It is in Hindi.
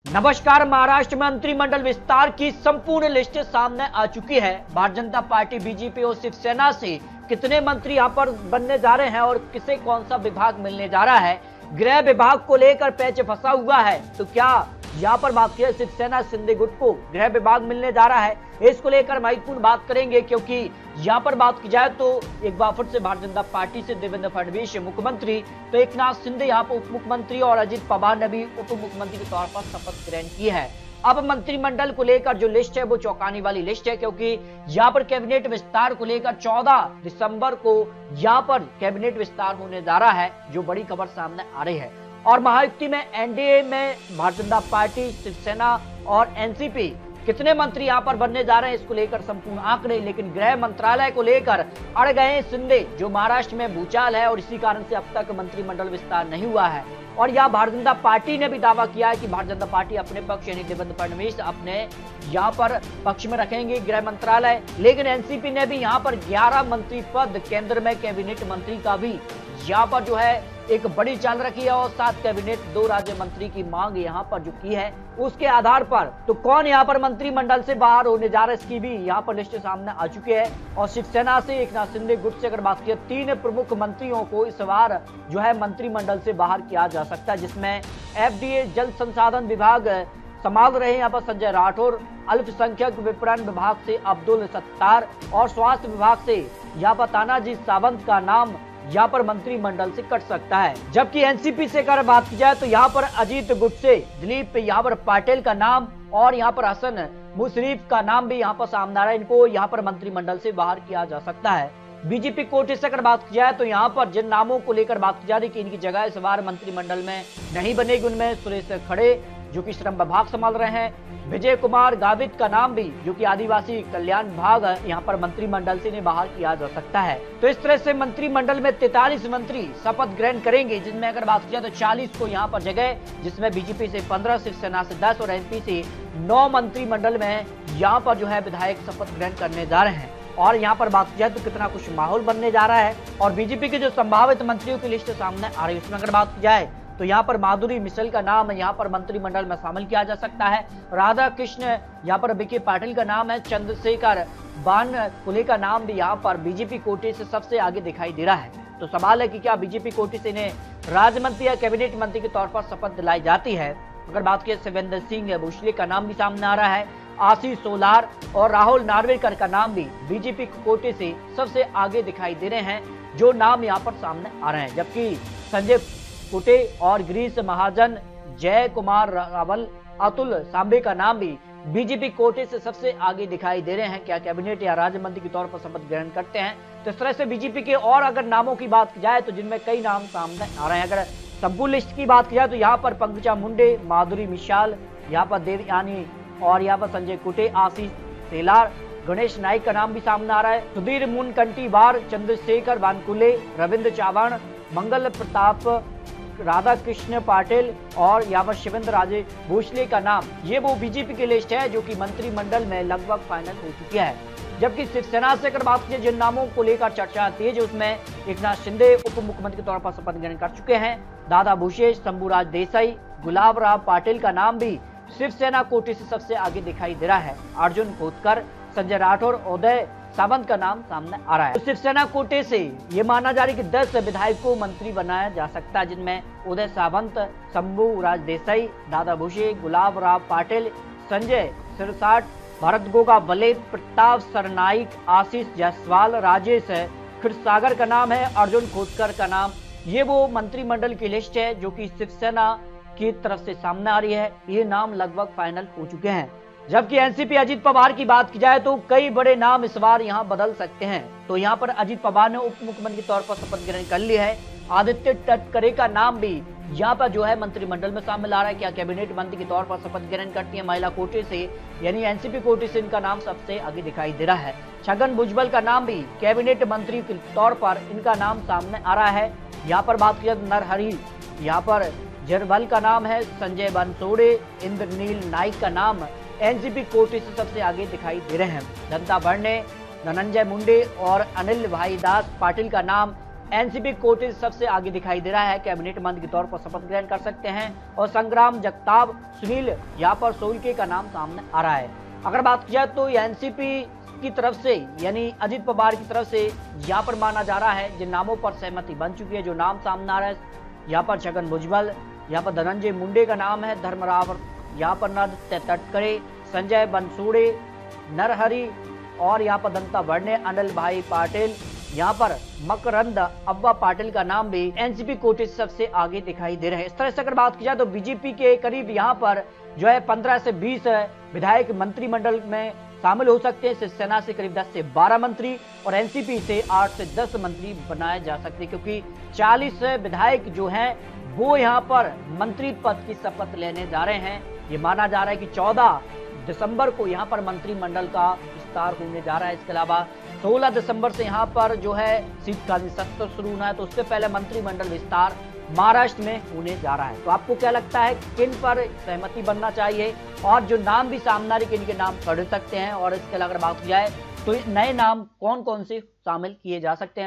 नमस्कार। महाराष्ट्र में मंत्रिमंडल विस्तार की संपूर्ण लिस्ट सामने आ चुकी है। भारतीय जनता पार्टी, बीजेपी और शिवसेना से कितने मंत्री यहां पर बनने जा रहे हैं और किसे कौन सा विभाग मिलने जा रहा है। गृह विभाग को लेकर पैच फंसा हुआ है, तो क्या यहां पर बात किया शिवसेना शिंदे गुट को गृह विभाग मिलने जा रहा है, इसको लेकर महत्वपूर्ण बात करेंगे। क्योंकि यहां पर बात की जाए तो एक बार फिर से भारतीय जनता पार्टी से देवेंद्र फडणवीस मुख्यमंत्री, तो एकनाथ शिंदे यहां पर उप मुख्यमंत्री और अजित पवार ने भी उप मुख्यमंत्री के तौर पर शपथ ग्रहण की है। अब मंत्रिमंडल को लेकर जो लिस्ट है वो चौंकाने वाली लिस्ट है, क्योंकि यहां पर कैबिनेट विस्तार को लेकर 14 दिसंबर को यहां पर कैबिनेट विस्तार होने जा रहा है, जो बड़ी खबर सामने आ रही है। और महायुति में एनडीए में भारतीय जनता पार्टी, शिवसेना और एनसीपी कितने मंत्री यहां पर बनने जा रहे हैं, इसको लेकर संपूर्ण आंकड़े। लेकिन गृह मंत्रालय को लेकर अड़ गए शिंदे, जो महाराष्ट्र में भूचाल है और इसी कारण से अब तक मंत्रिमंडल विस्तार नहीं हुआ है। और यह भारतीय जनता पार्टी ने भी दावा किया है कि भारतीय जनता पार्टी अपने पक्ष यानी देवेंद्र फडणवीस अपने यहाँ पर पक्ष में रखेंगे गृह मंत्रालय। लेकिन एनसीपी ने भी यहाँ पर 11 मंत्री पद, केंद्र में कैबिनेट मंत्री का भी यहाँ पर जो है एक बड़ी चाल रखी है और 7 कैबिनेट 2 राज्य मंत्री की मांग यहाँ पर जो की है, उसके आधार पर तो कौन यहाँ पर मंत्रिमंडल से बाहर होने जा रहा है, इसकी भी यहाँ पर लिस्ट सामने आ चुकी है। और शिवसेना से एकनाथ शिंदे गुट से अगर बात की, 3 प्रमुख मंत्रियों को इस बार जो है मंत्रिमंडल से बाहर किया जा सकता है, जिसमें एफडीए जल संसाधन विभाग संभाल रहे हैं यहाँ पर संजय राठौर, अल्पसंख्यक विपणन विभाग से अब्दुल सत्तार और स्वास्थ्य विभाग से यहाँ पर तानाजी सावंत का नाम यहाँ पर मंत्रिमंडल से कट सकता है। जबकि एनसीपी से अगर बात की जाए तो यहाँ पर अजीत गुट से दिलीप यहाँ पर पाटिल का नाम और यहाँ पर हसन मुशरीफ का नाम भी यहाँ पर सामने आ रहा है। इनको यहाँ पर मंत्रिमंडल से बाहर किया जा सकता है। बीजेपी कोटे से अगर बात की जाए तो यहाँ पर जिन नामों को लेकर बात की जा रही है कि इनकी जगह इस बार मंत्रिमंडल में नहीं बनेगी, उनमें सुरेश खड़े जो कि श्रम विभाग संभाल रहे हैं, विजय कुमार गावित का नाम भी जो कि आदिवासी कल्याण विभाग यहाँ पर मंत्रिमंडल से बाहर किया जा सकता है। तो इस तरह से मंत्रिमंडल में 43 मंत्री शपथ ग्रहण करेंगे, जिनमें अगर बात की जाए तो 40 को यहाँ पर जगह, जिसमें बीजेपी से 15, शिवसेना से 10 और एनपी से 9 मंत्रिमंडल में यहाँ पर जो है विधायक शपथ ग्रहण करने जा रहे हैं। और यहाँ पर बात की जाए तो कितना कुछ माहौल बनने जा रहा है। और बीजेपी के जो संभावित मंत्रियों की लिस्ट सामने आ रही है, उसमें अगर बात की जाए तो यहाँ पर माधुरी मिशेल का नाम यहाँ पर मंत्रिमंडल में शामिल किया जा सकता है। राधा कृष्ण यहाँ पर बीके पाटिल का नाम है। चंद्रशेखर बानकुले का नाम भी यहाँ पर बीजेपी कोटे से सबसे आगे दिखाई दे रहा है। तो सवाल है कि क्या बीजेपी कोटे से इन्हें राज्य मंत्री या कैबिनेट मंत्री के तौर पर शपथ दिलाई जाती है। अगर बात की शिवेंद्र सिंह भूसले का नाम भी सामने आ रहा है, आशीष सोलार और राहुल नार्वेकर का नाम भी बीजेपी कोटे से सबसे आगे दिखाई दे रहे हैं, जो नाम यहाँ पर सामने आ रहे हैं। जबकि संजय कुटे और गिरीश महाजन, जय कुमार रावल, अतुल सांबे का नाम भी बीजेपी कोटे से सबसे आगे दिखाई दे रहे हैं। क्या कैबिनेट या राज्य मंत्री के तौर पर शपथ ग्रहण करते हैं। तो इस तरह से बीजेपी के और अगर नामों की बात की जाए तो जिनमें कई नाम सामने आ रहे हैं। अगर संपूर्ण लिस्ट की बात की जाए तो यहाँ पर पंकजा मुंडे, माधुरी मिशाल, यहाँ पर देवयानी और यहाँ पर संजय कुटे, आशीष सेलार, गणेश नाइक का नाम भी सामने आ रहा है। सुधीर मुनगंटीवार, चंद्रशेखर बानकुले, रविंद्र चव्हाण, मंगल प्रताप, राधा कृष्ण पाटिल और यहाँ पर शिवेंद्र राजे भूसले का नाम, ये वो बीजेपी की लिस्ट है जो कि मंत्रिमंडल में लगभग फाइनल हो चुकी है। जबकि शिवसेना से अगर बात की जिन नामों को लेकर चर्चा तेज है, उसमें एकनाथ शिंदे उप मुख्यमंत्री के तौर पर शपथ ग्रहण कर चुके हैं। दादा भुसेश, शंभूराज देसाई, गुलाब राव पाटिल का नाम भी शिवसेना कोटे से सबसे आगे दिखाई दे रहा है। अर्जुन खोतकर, संजय राठौर, उदय सावंत का नाम सामने आ रहा है। तो शिवसेना कोटे से ये माना जा रहा है कि 10 विधायक को मंत्री बनाया जा सकता है, जिनमें उदय सावंत, शंभूराज देसाई, दादा भुसे, गुलाब राव पाटिल, संजय सिरसाट, भरत गोगावले, प्रताप सरनाइक, आशीष जायसवाल, राजेश क्षीरसागर का नाम है, अर्जुन खोतकर का नाम, ये वो मंत्रिमंडल की लिस्ट है जो कि शिवसेना की तरफ से सामने आ रही है। ये नाम लगभग फाइनल हो चुके हैं। जबकि एनसीपी अजित पवार की बात की जाए तो कई बड़े नाम इस बार यहाँ बदल सकते हैं। तो यहाँ पर अजित पवार ने उप मुख्यमंत्री के तौर पर शपथ ग्रहण कर ली है। आदित्य तटकरे का नाम भी यहाँ पर जो है मंत्रिमंडल में शामिल आ रहा है। क्या कैबिनेट मंत्री के तौर पर शपथ ग्रहण करती है महिला कोटे से, यानी एनसीपी कोटे से इनका नाम सबसे आगे दिखाई दे रहा है। छगन भुजबल का नाम भी कैबिनेट मंत्री के तौर पर इनका नाम सामने आ रहा है। यहाँ पर बात की नरहरी, यहाँ पर जरबल का नाम है, संजय बनसोड़े, इंद्रनील नाइक का नाम एनसीपी कोटे से सबसे आगे दिखाई दे रहे हैं। जनता भरने, धनंजय मुंडे और अनिल भाई दास पाटिल का नाम एनसीपी कोटे सबसे आगे दिखाई दे रहा है। कैबिनेट मंत्री के तौर पर शपथ ग्रहण कर सकते हैं और संग्राम जगताप, सुनील यहाँ पर सोलके का नाम सामने आ रहा है। अगर बात की जाए तो एनसीपी की तरफ से यानी अजित पवार की तरफ से यहाँ पर माना जा रहा है जिन नामों पर सहमति बन चुकी है, जो नाम सामने आ रहा है यहाँ पर छगन भुजबल, यहाँ पर धनंजय मुंडे का नाम है, धर्मराव यहाँ पर नद तटकरे, संजय बनसोड़े, नरहरि और यहाँ पर दंता बढ़ने, अनिल भाई पाटिल, यहाँ पर मकरंद अब्बा पाटिल का नाम भी एनसीपी कोटे से सबसे आगे दिखाई दे रहे हैं। इस तरह से अगर बात की जाए तो बीजेपी के करीब यहाँ पर जो है 15 से 20 विधायक मंत्रिमंडल में शामिल हो सकते हैं। शिवसेना से करीब 10 से 12 मंत्री और एनसीपी से 8 से 10 मंत्री बनाए जा सकते हैं, क्योंकि 40 विधायक जो हैं वो यहाँ पर मंत्री पद की शपथ लेने जा रहे हैं। ये माना जा रहा है कि 14 दिसंबर को यहाँ पर मंत्रिमंडल का विस्तार होने जा रहा है। इसके अलावा 16 दिसंबर से यहाँ पर जो है शीतकालीन सत्र शुरू होना है, तो उससे पहले मंत्रिमंडल विस्तार महाराष्ट्र में होने जा रहा है। तो आपको क्या लगता है किन पर सहमति बनना चाहिए और जो नाम भी सामने आ रहे किन के नाम पढ़ सकते हैं, और इसके अलावा अगर बात की जाए तो नए नाम कौन कौन से शामिल किए जा सकते हैं?